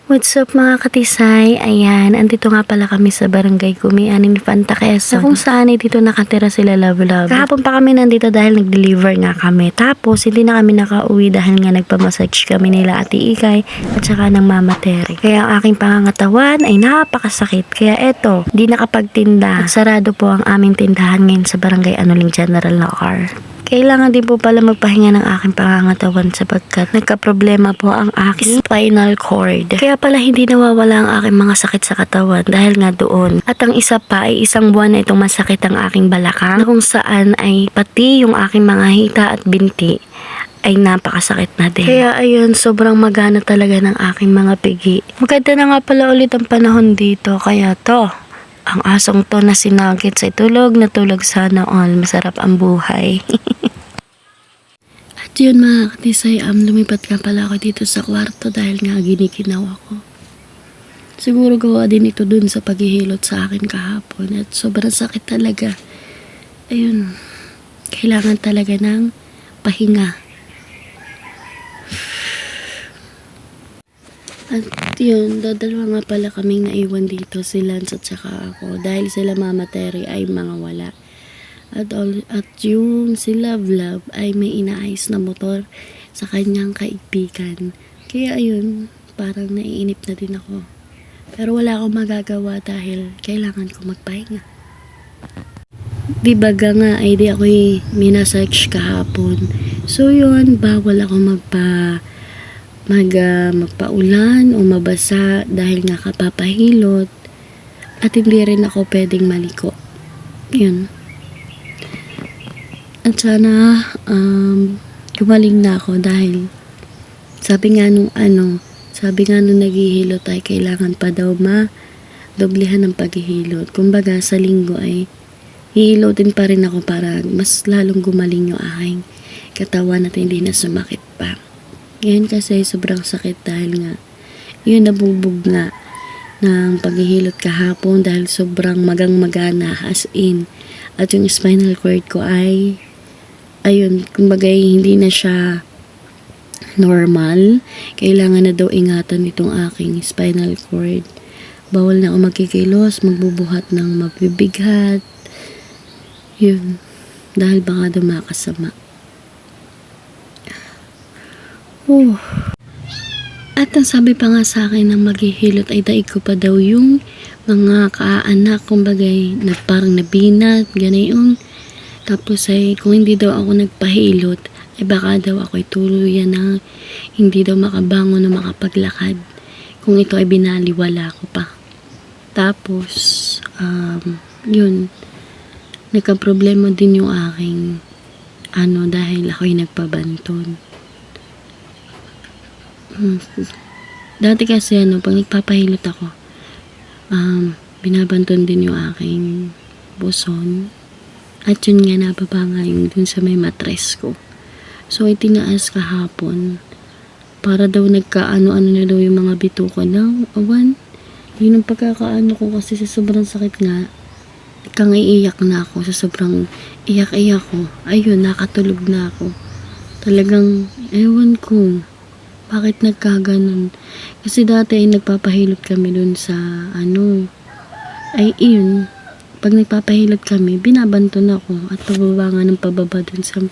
What's up mga katisay? Ayan, andito nga pala kami sa barangay Kumian ni Fanta Quezon. Kung saan ay dito nakatira sila love. Kahapon pa kami nandito dahil nag-deliver nga kami. Tapos hindi na kami nakauwi dahil nga nagpamassage kami nila Ate Ikay at saka ng Mama Terry. Kaya ang aking pangangatawan ay napakasakit. Kaya eto, di nakapagtinda. At sarado po ang aming tindahan ngayon sa barangay Anuling General Locar. Kailangan din po pala magpahinga ng aking pangangatawan sapagkat nagka-problema po ang aking spinal cord. Kaya pala hindi nawawala ang aking mga sakit sa katawan dahil nga doon. At ang isa pa ay isang buwan na itong masakit ang aking balakang na kung saan ay pati yung aking mga hita at binti ay napakasakit na din. Kaya ayun, sobrang magana talaga ng aking mga pigi. Maganda na nga pala ulit ang panahon dito kaya to. Ang asong to na sinagit sa tulog na tulog sana all. Masarap ang buhay. At yun mga katisay, lumipat ka pala ako dito sa kwarto dahil nga ginikinaw ako. Siguro gawa din ito dun sa paghihilot sa akin kahapon at sobrang sakit talaga. Ayun, kailangan talaga ng pahinga. At yun, dadalawa nga pala kaming naiwan dito, si Lance at saka ako. Dahil sila Mama Terry ay mga wala. At yung si Love ay may inaayos na motor sa kanyang kaibigan. Kaya ayun, parang naiinip na din ako. Pero wala akong magagawa dahil kailangan ko magpahinga. Di baga nga ay di ako'y minasearch kahapon. So yun, bawal ako magpaulan o mabasa dahil nga kapapahilot at hindi rin ako pwedeng maliko. Yun. At sana gumaling na ako dahil sabi nga nung naghihilot ay kailangan pa daw doblehan ng paghihilot. Kumbaga sa linggo ay hihilotin pa rin ako para mas lalong gumaling yung aking katawan at hindi na sumakit pa. Ngayon kasi sobrang sakit dahil nga yun nabubog nga ng paghihilot kahapon dahil sobrang magana as in. At yung spinal cord ko ay ayun, kumbaga hindi na siya normal. Kailangan na daw ingatan itong aking spinal cord. Bawal na ako magkikilos, magbubuhat ng mabibigat. Yun, dahil baka dumakasama. At ang sabi pa nga sa akin ng maghihilot ay daig ko pa daw yung mga kaanak, kumbaga parang nabinat, ganayon. Tapos ay kung hindi daw ako nagpahilot, ay baka daw ako'y tuluyan na hindi daw makabangon na makapaglakad. Kung ito ay binaliwala ko pa. Tapos, yun, nagka-problema din yung aking dahil ako'y nagpabanton. Dati kasi pag nagpapahilot ako, binabanton din yung aking buson. At yun nga, nababa nga yung dun sa may matres ko. So, itinaas kahapon. Para daw nagkaano na daw yung mga bituko ng awan. Yun ang pagkakaano ko kasi sa sobrang sakit nga. Iiyak na ako sa sobrang iyak ko. Ayun, nakatulog na ako. Talagang, ewan ko. Bakit nagkaganon? Kasi dati ay nagpapahilot kami dun sa ay yun, pag nagpapahilot kami, binabanton ako at pababa nga ng pababa dun sa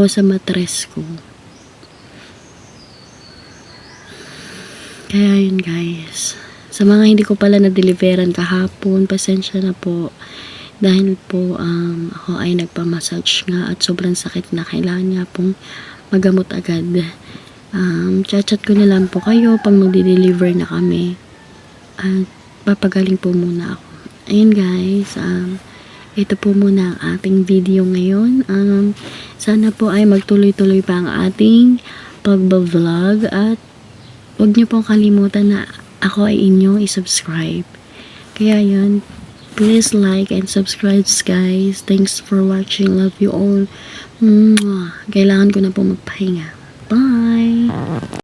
sa matres ko. Kaya yun guys. Sa mga hindi ko pala na-deliveran kahapon, pasensya na po. Dahil po ako ay nagpamassage nga at sobrang sakit na kailangan nga pong magamot agad. Chat ko na lang po kayo pag magdi-deliver na kami at papagaling po muna ako. Ayun guys, ito po muna ang ating video ngayon. Sana po ay magtuloy-tuloy pa ang ating pagbablog at huwag niyo pong kalimutan na ako ay inyong i-subscribe. Kaya yun, please like and subscribe guys. Thanks for watching. Love you all. Kailangan ko na po magpahinga. Bye!